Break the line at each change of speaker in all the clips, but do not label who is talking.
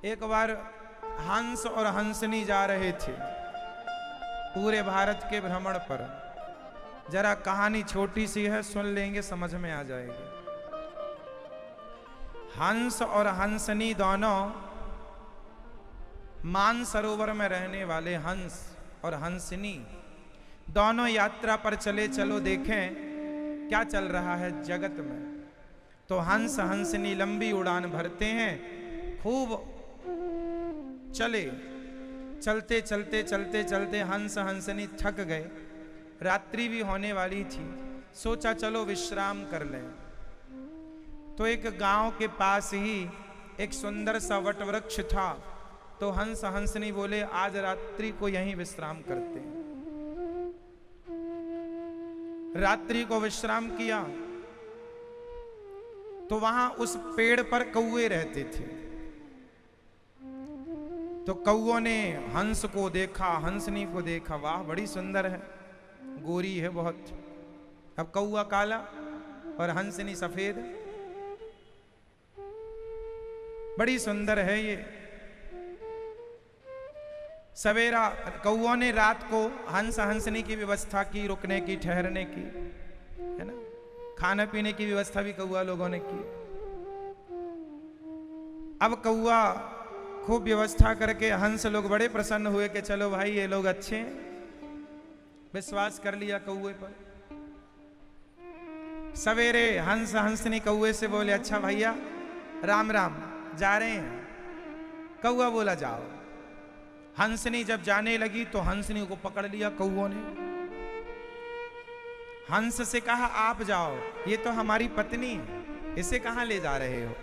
एक बार हंस और हंसनी जा रहे थे पूरे भारत के भ्रमण पर। जरा कहानी छोटी सी है, सुन लेंगे समझ में आ जाएगी। हंस और हंसनी दोनों मानसरोवर में रहने वाले हंस और हंसनी दोनों यात्रा पर चले। चलो देखें क्या चल रहा है जगत में। तो हंस हंसनी लंबी उड़ान भरते हैं, खूब चले। चलते चलते चलते चलते हंस हंसनी थक गए, रात्रि भी होने वाली थी। सोचा चलो विश्राम कर लें। तो एक गांव के पास ही एक सुंदर सा वट वृक्ष था। तो हंस हंसनी बोले आज रात्रि को यहीं विश्राम करते हैं। रात्रि को विश्राम किया तो वहां उस पेड़ पर कौवे रहते थे। तो कौओं ने हंस को देखा, हंसनी को देखा, वाह बड़ी सुंदर है, गोरी है बहुत। अब कौआ काला और हंसनी सफेद, बड़ी सुंदर है ये। सवेरा कौओं ने रात को हंस हंसनी की व्यवस्था की, रुकने की, ठहरने की, है ना। खाने पीने की व्यवस्था भी कौआ लोगों ने की। अब कौआ खूब व्यवस्था करके हंस लोग बड़े प्रसन्न हुए कि चलो भाई ये लोग अच्छे हैं, विश्वास कर लिया कौए पर। सवेरे हंस हंसनी कौए से बोले अच्छा भैया राम राम, जा रहे हैं। कौआ बोला जाओ। हंसनी जब जाने लगी तो हंसनी को पकड़ लिया कौओं ने। हंस से कहा आप जाओ, ये तो हमारी पत्नी है, इसे कहां ले जा रहे हो।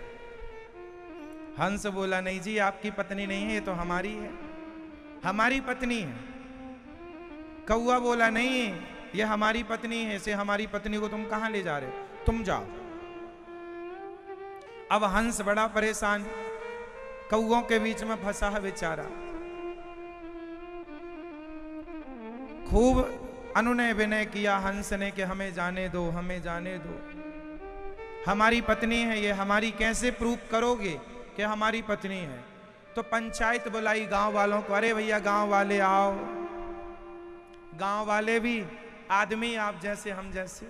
हंस बोला नहीं जी आपकी पत्नी नहीं है, ये तो हमारी है, हमारी पत्नी है। कौआ बोला नहीं ये हमारी पत्नी है, इसे हमारी पत्नी को तुम कहां ले जा रहे हो, तुम जाओ। अब हंस बड़ा परेशान, कौओं के बीच में फंसा है बेचारा। खूब अनुनय विनय किया हंस ने कि हमें जाने दो, हमें जाने दो, हमारी पत्नी है ये, हमारी कैसे प्रूफ करोगे कि हमारी पत्नी है। तो पंचायत बुलाई गांव वालों को, अरे भैया गांव वाले आओ। गांव वाले भी आदमी आप जैसे हम जैसे।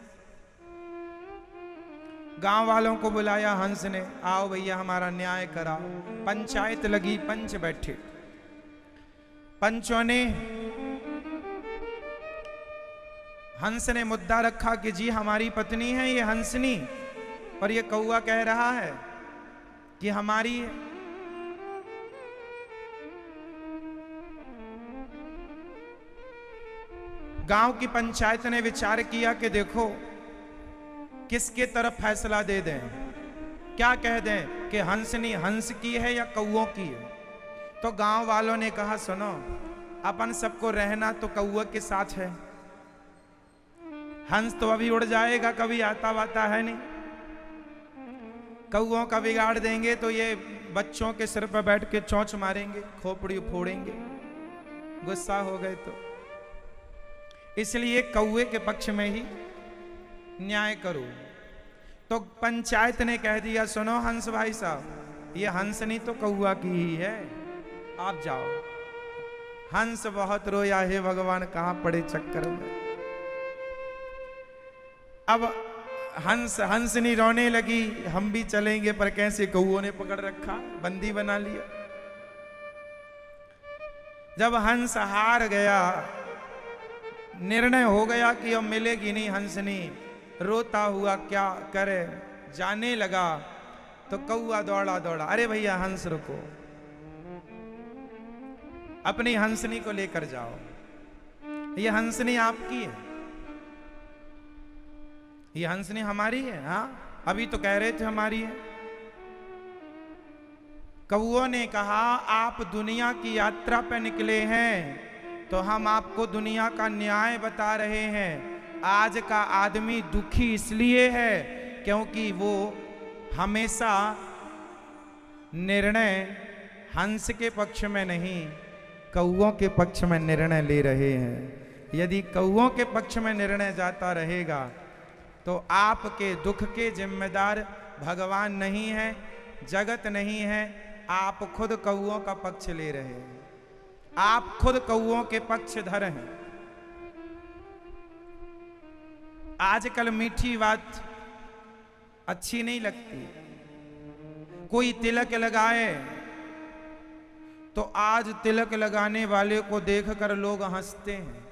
गांव वालों को बुलाया हंस ने, आओ भैया हमारा न्याय कराओ। पंचायत लगी, पंच बैठे। पंचों ने हंस ने मुद्दा रखा कि जी हमारी पत्नी है ये हंसनी, और ये कौआ कह रहा है कि हमारी है। गांव की पंचायत ने विचार किया कि देखो किसके तरफ फैसला दे दें, क्या कह दें कि हंसनी हंस की है या कौओं की है। तो गांव वालों ने कहा सुनो, अपन सबको रहना तो कौआ के साथ है, हंस तो अभी उड़ जाएगा, कभी आता वाता है नहीं। कौओं का बिगाड़ देंगे तो ये बच्चों के सिर पर बैठ के चोंच मारेंगे, खोपड़ी फोड़ेंगे, गुस्सा हो गए तो। इसलिए कौए के पक्ष में ही न्याय करो। तो पंचायत ने कह दिया सुनो हंस भाई साहब, ये हंसनी तो कौआ की ही है, आप जाओ। हंस बहुत रोया, हे भगवान कहां पड़े चक्कर में। अब हंस हंसनी रोने लगी, हम भी चलेंगे, पर कैसे कौओं ने पकड़ रखा, बंदी बना लिया। जब हंस हार गया, निर्णय हो गया कि अब मिलेगी नहीं हंसनी, रोता हुआ क्या करे, जाने लगा। तो कौआ दौड़ा दौड़ा, अरे भैया हंस रुको, अपनी हंसनी को लेकर जाओ, ये हंसनी आपकी है, ये हंसनी हमारी है। हाँ अभी तो कह रहे थे हमारी है। कौओं ने कहा आप दुनिया की यात्रा पर निकले हैं तो हम आपको दुनिया का न्याय बता रहे हैं। आज का आदमी दुखी इसलिए है क्योंकि वो हमेशा निर्णय हंस के पक्ष में नहीं, कौओं के पक्ष में निर्णय ले रहे हैं। यदि कौओं के पक्ष में निर्णय जाता रहेगा तो आपके दुख के जिम्मेदार भगवान नहीं है, जगत नहीं है, आप खुद कौओं का पक्ष ले रहे हैं, आप खुद कौओं के पक्षधर हैं। आजकल मीठी बात अच्छी नहीं लगती। कोई तिलक लगाए तो आज तिलक लगाने वाले को देखकर लोग हंसते हैं।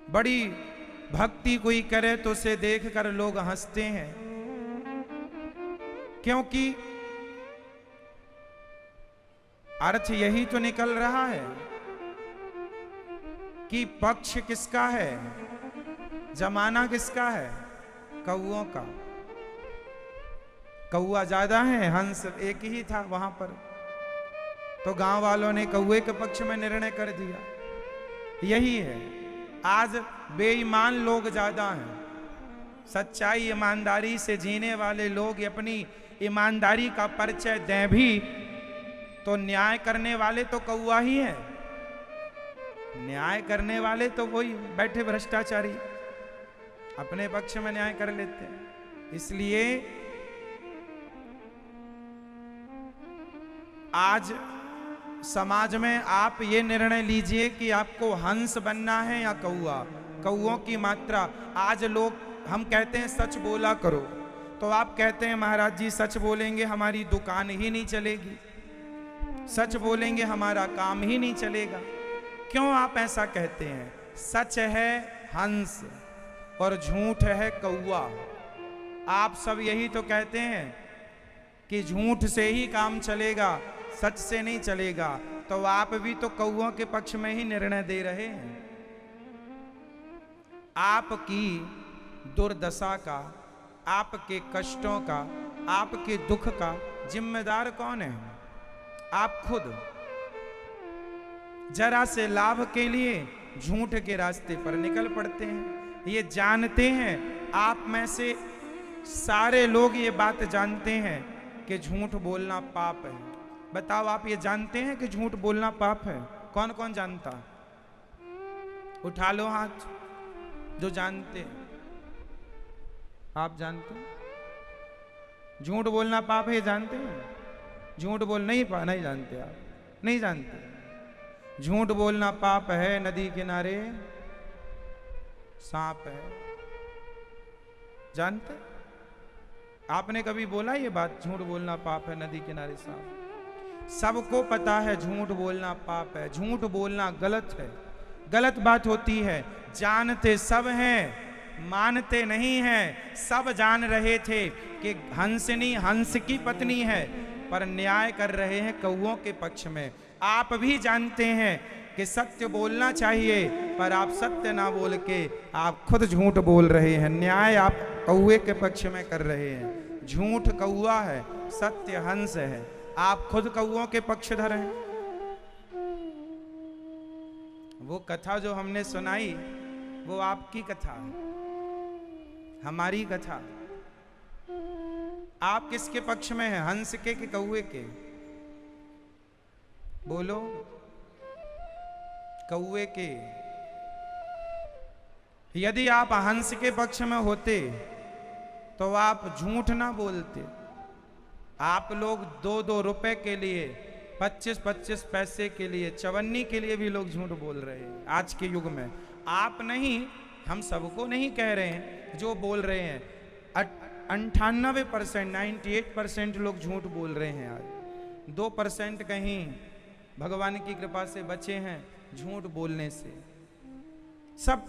बड़ी भक्ति कोई करे तो उसे देखकर लोग हंसते हैं, क्योंकि अर्थ यही तो निकल रहा है कि पक्ष किसका है, जमाना किसका है, कौओं का। कौआ ज्यादा है, हंस एक ही था वहां पर, तो गांव वालों ने कौए के पक्ष में निर्णय कर दिया। यही है, आज बेईमान लोग ज्यादा हैं। सच्चाई ईमानदारी से जीने वाले लोग अपनी ईमानदारी का परिचय दें भी तो न्याय करने वाले तो कौआ ही है। न्याय करने वाले तो वही बैठे भ्रष्टाचारी अपने पक्ष में न्याय कर लेते हैं। इसलिए आज समाज में आप ये निर्णय लीजिए कि आपको हंस बनना है या कौआ। कौओं की मात्रा, आज लोग, हम कहते हैं सच बोला करो, तो आप कहते हैं महाराज जी सच बोलेंगे हमारी दुकान ही नहीं चलेगी, सच बोलेंगे हमारा काम ही नहीं चलेगा। क्यों आप ऐसा कहते हैं? सच है हंस और झूठ है कौआ। आप सब यही तो कहते हैं कि झूठ से ही काम चलेगा, सच से नहीं चलेगा। तो आप भी तो कौओं के पक्ष में ही निर्णय दे रहे हैं। आपकी दुर्दशा का, आपके कष्टों का, आपके दुख का जिम्मेदार कौन है? आप खुद। जरा से लाभ के लिए झूठ के रास्ते पर निकल पड़ते हैं। ये जानते हैं, आप में से सारे लोग ये बात जानते हैं कि झूठ बोलना पाप है। बताओ, आप ये जानते हैं कि झूठ बोलना पाप है? कौन कौन जानता? उठा लो हाथ जो जानते हैं। आप जानते हैं झूठ बोलना पाप है? जानते हैं? झूठ बोल नहीं जानते? आप नहीं जानते? झूठ बोलना पाप है, नदी किनारे सांप है। जानते? आपने कभी बोला ये बात, झूठ बोलना पाप है, नदी किनारे सांप? सबको पता है झूठ बोलना पाप है, झूठ बोलना गलत है, गलत बात होती है। जानते सब हैं, मानते नहीं हैं। सब जान रहे थे कि हंसनी हंस की पत्नी है, पर न्याय कर रहे हैं कौओं के पक्ष में। आप भी जानते हैं कि सत्य बोलना चाहिए, पर आप सत्य ना बोल के आप खुद झूठ बोल रहे हैं। न्याय आप कौए के पक्ष में कर रहे हैं। झूठ कौआ है, सत्य हंस है। आप खुद कौओं के पक्षधर हैं। वो कथा जो हमने सुनाई वो आपकी कथा है, हमारी कथा। आप किसके पक्ष में हैं, हंस के कि कौए के? बोलो। कौए के। यदि आप हंस के पक्ष में होते तो आप झूठ ना बोलते। आप लोग 2-2 रुपए के लिए, 25-25 पैसे के लिए, चवन्नी के लिए भी लोग झूठ बोल रहे हैं आज के युग में। आप नहीं, हम सबको नहीं कह रहे हैं, जो बोल रहे हैं 98%, 98% लोग झूठ बोल रहे हैं आज। 2% कहीं भगवान की कृपा से बचे हैं झूठ बोलने से। सब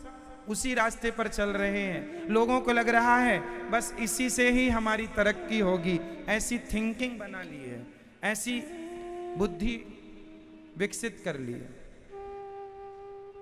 उसी रास्ते पर चल रहे हैं। लोगों को लग रहा है बस इसी से ही हमारी तरक्की होगी। ऐसी थिंकिंग बना ली है, ऐसी बुद्धि विकसित कर ली है।